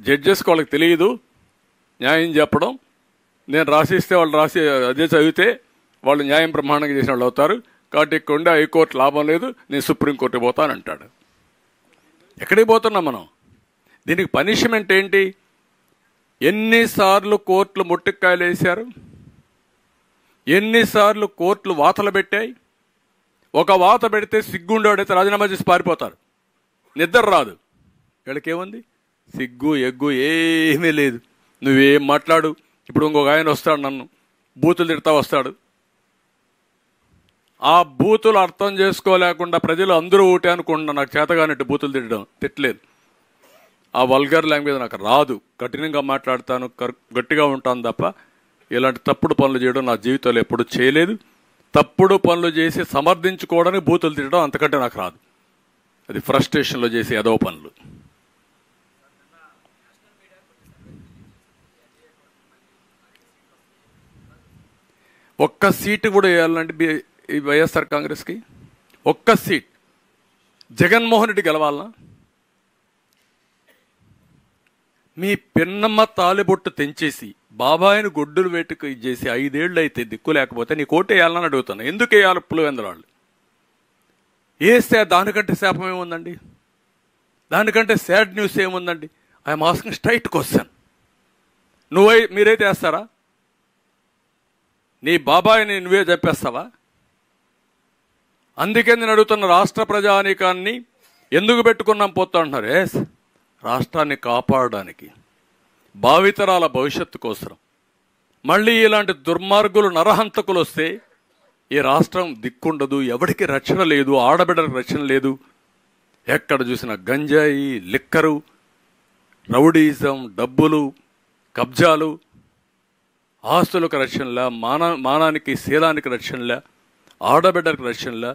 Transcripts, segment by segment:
జడ్జెస్కి వాళ్ళకి తెలియదు న్యాయం చెప్పడం. నేను రాసిస్తే వాళ్ళు రాసి అదే చదివితే వాళ్ళు న్యాయం బ్రహ్మాండంగా చేసిన వాళ్ళు అవుతారు. కాబట్టి ఇక్కడ ఉండే హైకోర్టు లాభం లేదు, నేను సుప్రీంకోర్టుకి పోతానంటాడు. ఎక్కడికి పోతున్నాం మనం? దీనికి పనిష్మెంట్ ఏంటి? ఎన్నిసార్లు కోర్టులు ముట్టికాయలు వేశారు, ఎన్నిసార్లు కోర్టులు వాతలు పెట్టాయి. ఒక వాత పెడితే సిగ్గుండేవాడైతే రాజీనామా చేసి పారిపోతారు, నిద్ర రాదు. వీళ్ళకేముంది? సిగ్గు ఎగ్గు ఏమీ లేదు. నువ్వేం మాట్లాడు. ఇప్పుడు ఇంకొక ఆయన వస్తాడు, నన్ను బూతులు తిడతా వస్తాడు. ఆ బూతులు అర్థం చేసుకోలేకుండా ప్రజలు అందరూ ఒకటే అనుకుంటున్నా, నాకు చేతగానట్టు బూతులు తిట్టలేదు. ఆ వల్గర్ లాంగ్వేజ్ నాకు రాదు. కఠినంగా మాట్లాడతాను, గట్టిగా ఉంటాను తప్ప ఇలాంటి తప్పుడు పనులు చేయడం నా జీవితంలో ఎప్పుడు చేయలేదు. తప్పుడు పనులు చేసి సమర్థించుకోవడానికి బూతులు తిట్టడం అంతకంటే నాకు రాదు. అది ఫ్రస్ట్రేషన్లో చేసే ఎదవ పనులు. ఒక్క సీటు కూడా వేయాలంటే ఈ వైఎస్ఆర్ కాంగ్రెస్కి ఒక్క సీట్. జగన్మోహన్ రెడ్డి గెలవాలనా? మీ పిన్నమ్మ తాలిబొట్టు తెంచేసి బాబాయిని గొడ్డులు వేటుకు ఇచ్చేసి 5 ఏళ్ళు అయితే దిక్కు లేకపోతే నీ కోట వేయాలని అడుగుతాను. ఎందుకు వేయాలి? పులివెందులాళ్ళు వేస్తే దానికంటే శాపం ఏముందండి? దానికంటే సాడ్ న్యూస్ ఏముందండి? I'm asking straight question. మీరైతే వేస్తారా? నీ బాబాయిని నువ్వే చెప్పేస్తావా? అందుకే నేను అడుగుతున్న రాష్ట్ర ప్రజానీకాన్ని ఎందుకు పెట్టుకున్నాం పోతా అంటున్నారు. రాష్ట్రాన్ని కాపాడడానికి, భావితరాల భవిష్యత్తు కోసం. మళ్ళీ ఇలాంటి దుర్మార్గులు నరహంతకులు వస్తే ఈ రాష్ట్రం దిక్కుండదు, ఎవరికి రక్షణ లేదు, ఆడబిడ్డలకు రక్షణ లేదు. ఎక్కడ చూసినా గంజాయి, లిక్కరు, రౌడీజం, డబ్బులు, కబ్జాలు, ఆస్తులకు రక్షణలా, మానానికి శీలానికి రక్షణలా, ఆడబిడ్డలకు రక్షణలా,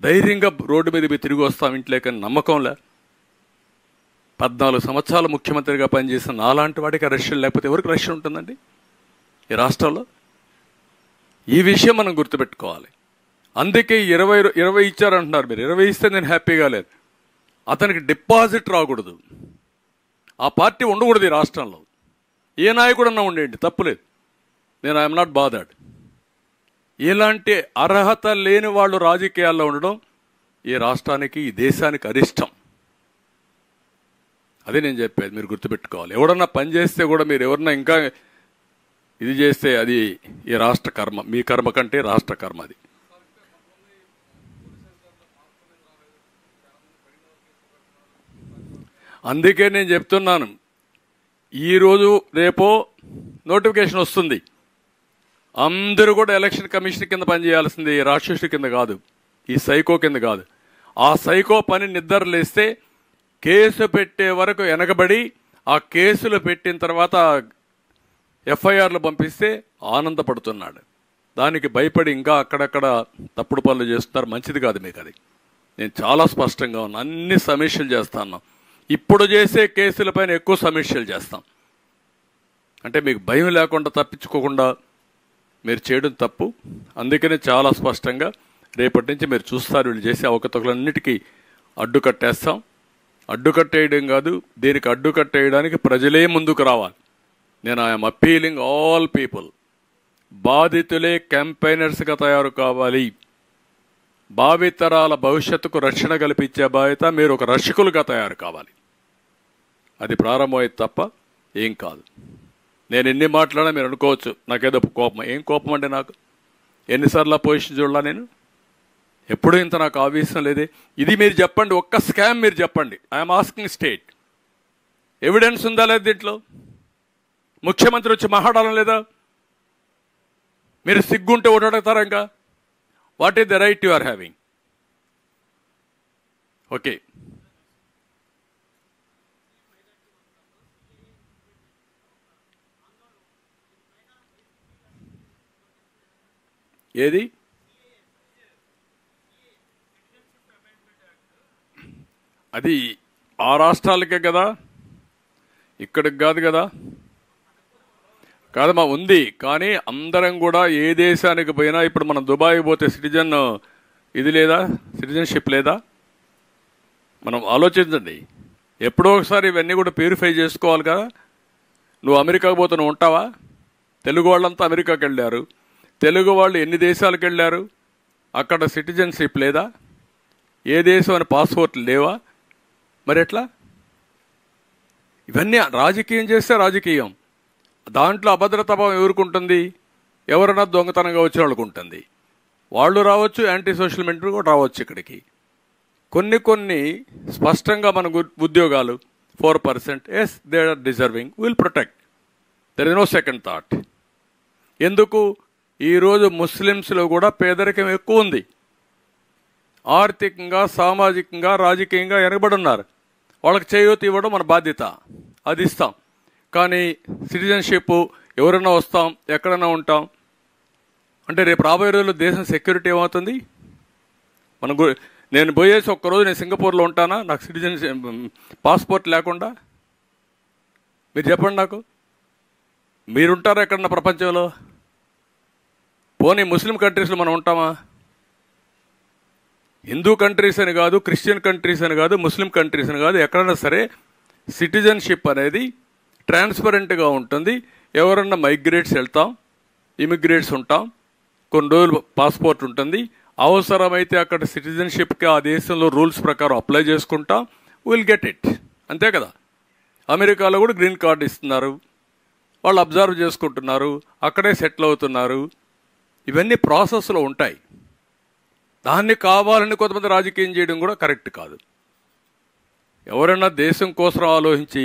ధైర్యంగా రోడ్డు మీద తిరిగి వస్తాం ఇంట్లోకని నమ్మకంలా. 14 సంవత్సరాలు ముఖ్యమంత్రిగా పనిచేసిన నాలాంటి వాడికి రక్షణ లేకపోతే ఎవరికి రక్షణ ఉంటుందండి ఈ రాష్ట్రంలో? ఈ విషయం మనం గుర్తుపెట్టుకోవాలి. అందుకే 20 ఇచ్చారంటున్నారు మీరు. 20 ఇస్తే నేను హ్యాపీగా లేదు. అతనికి డిపాజిట్ రాకూడదు, ఆ పార్టీ ఉండకూడదు ఈ రాష్ట్రంలో. ఏ నాయకుడన్నా ఉండేయండి, తప్పులేదు. నేను ఐఎమ్ నాట్ బాదర్డ్. ఇలాంటి అర్హత లేని వాళ్ళు రాజకీయాల్లో ఉండడం ఈ రాష్ట్రానికి, ఈ దేశానికి అరిష్టం. అదే నేను చెప్పేది, మీరు గుర్తుపెట్టుకోవాలి. ఎవడన్నా పని చేస్తే కూడా మీరు ఎవరన్నా ఇంకా ఇది చేస్తే అది ఈ రాష్ట్ర కర్మ, మీ కర్మ కంటే రాష్ట్ర కర్మ అది. అందుకే నేను చెప్తున్నాను, ఈరోజు రేపో నోటిఫికేషన్ వస్తుంది. అందరూ కూడా ఎలక్షన్ కమిషన్ కింద పనిచేయాల్సింది, రాక్షసుడి కింద కాదు, ఈ సైకో కింద కాదు. ఆ సైకో పని నిద్రలేస్తే కేసు పెట్టే వరకు వెనకబడి, ఆ కేసులు పెట్టిన తర్వాత ఎఫ్ఐఆర్లు పంపిస్తే ఆనందపడుతున్నాడు. దానికి భయపడి ఇంకా అక్కడక్కడ తప్పుడు పనులు చేస్తున్నారు. మంచిది కాదు మీకు అది. నేను చాలా స్పష్టంగా ఉన్నా, అన్ని సమీక్షలు చేస్తాను. ఇప్పుడు చేసే కేసులపైన ఎక్కువ సమీక్షలు చేస్తాం. అంటే మీకు భయం లేకుండా, తప్పించుకోకుండా మీరు చేయడం తప్పు. అందుకనే చాలా స్పష్టంగా రేపటి నుంచి మీరు చూస్తారు, వీళ్ళు చేసే అవకతవకలన్నిటికీ అడ్డుకట్టేస్తాం. అడ్డుకట్టేయడం కాదు, దీనికి అడ్డుకట్టేయడానికి ప్రజలే ముందుకు రావాలి. నేను ఐఎమ్ అప్పీలింగ్ ఆల్ పీపుల్, బాధితులే క్యాంపెయినర్స్గా తయారు కావాలి. భావితరాల భవిష్యత్తుకు రక్షణ కల్పించే బాధ్యత మీరు ఒక రక్షకులుగా తయారు కావాలి. అది ప్రారంభమైంది తప్ప ఏం కాదు. నేను ఎన్ని మాట్లాడినా మీరు అనుకోవచ్చు నాకేదో కోపం. ఏం కోపం అంటే నాకు ఎన్నిసార్లు పొజిషన్ చూడాల నేను? ఎప్పుడూ ఇంత నాకు ఆవేశం లేదే. ఇది మీరు చెప్పండి, ఒక్క స్కామ్ మీరు చెప్పండి. ఐఎమ్ ఆస్కింగ్ స్టేట్, ఎవిడెన్స్ ఉందా లేదా దీంట్లో? ముఖ్యమంత్రి వచ్చి మాట్లాడడం లేదా? మీరు సిగ్గుంటే ఓటాడతారా? ఇంకా what is the right you are having? Okay, ఏది? అది ఆ రాష్ట్రాలకే కదా, ఇక్కడికి కాదు కదా. కాదమ్మా, ఉంది. కానీ అందరం కూడా ఏ దేశానికి పోయినా, ఇప్పుడు మనం దుబాయ్ పోతే ఇది లేదా, సిటిజన్షిప్ లేదా? మనం ఆలోచించండి. ఎప్పుడో ఒకసారి ఇవన్నీ కూడా ప్యూరిఫై చేసుకోవాలి కదా. నువ్వు అమెరికాకు పోతే నువ్వు ఉంటావా? తెలుగు వాళ్ళంతా అమెరికాకి వెళ్ళారు. తెలుగు వాళ్ళు ఎన్ని దేశాలకు వెళ్ళారు? అక్కడ సిటిజన్షిప్ లేదా? ఏ దేశం అని పాస్పోర్ట్లు లేవా? మరి ఎట్లా? ఇవన్నీ రాజకీయం చేస్తే రాజకీయం. దాంట్లో అభద్రతాభావం ఎవరికి ఉంటుంది? ఎవరైనా దొంగతనంగా వచ్చిన వాళ్ళకు ఉంటుంది. వాళ్ళు రావచ్చు, యాంటీ సోషల్ మెంటర్ కూడా రావచ్చు ఇక్కడికి. కొన్ని స్పష్టంగా మన ఉద్యోగాలు 4%, as they are deserving, will protect, there is no second thought. ఎందుకు? ఈరోజు ముస్లిమ్స్లో కూడా పేదరికం ఎక్కువ ఉంది. ఆర్థికంగా, సామాజికంగా, రాజకీయంగా వెనకబడి ఉన్నారు. వాళ్ళకి చేయూత ఇవ్వడం మన బాధ్యత, అది ఇస్తాం. కానీ సిటిజన్షిప్ ఎవరైనా వస్తాం, ఎక్కడైనా ఉంటాం అంటే రేపు రాబోయే రోజుల్లో దేశం సెక్యూరిటీ ఏమవుతుంది? నేను పోయేసి ఒక్కరోజు నేను సింగపూర్లో ఉంటానా నాకు సిటిజన్షిప్ పాస్పోర్ట్ లేకుండా? మీరు చెప్పండి నాకు. మీరుంటారా ఎక్కడన్నా ప్రపంచంలో? పోనీ ముస్లిం కంట్రీస్లో మనం ఉంటామా? హిందూ కంట్రీస్ అని కాదు, క్రిస్టియన్ కంట్రీస్ అని కాదు, ముస్లిం కంట్రీస్ అని కాదు, ఎక్కడైనా సరే సిటిజన్షిప్ అనేది ట్రాన్స్పరెంట్గా ఉంటుంది. ఎవరన్నా మైగ్రేట్స్ వెళ్తాం, ఇమిగ్రేట్స్ ఉంటాం, కొన్ని రోజులు పాస్పోర్ట్ ఉంటుంది. అవసరమైతే అక్కడ సిటిజన్షిప్కి ఆ దేశంలో రూల్స్ ప్రకారం అప్లై చేసుకుంటాం, విల్ గెట్ ఇట్. అంతే కదా. అమెరికాలో కూడా గ్రీన్ కార్డు ఇస్తున్నారు, వాళ్ళు అబ్జర్వ్ చేసుకుంటున్నారు, అక్కడే సెటిల్ అవుతున్నారు. ఇవన్నీ ప్రాసెస్లో ఉంటాయి. దాన్ని కావాలని కొంతమంది రాజకీయం చేయడం కూడా కరెక్ట్ కాదు. ఎవరైనా దేశం కోసం ఆలోచించి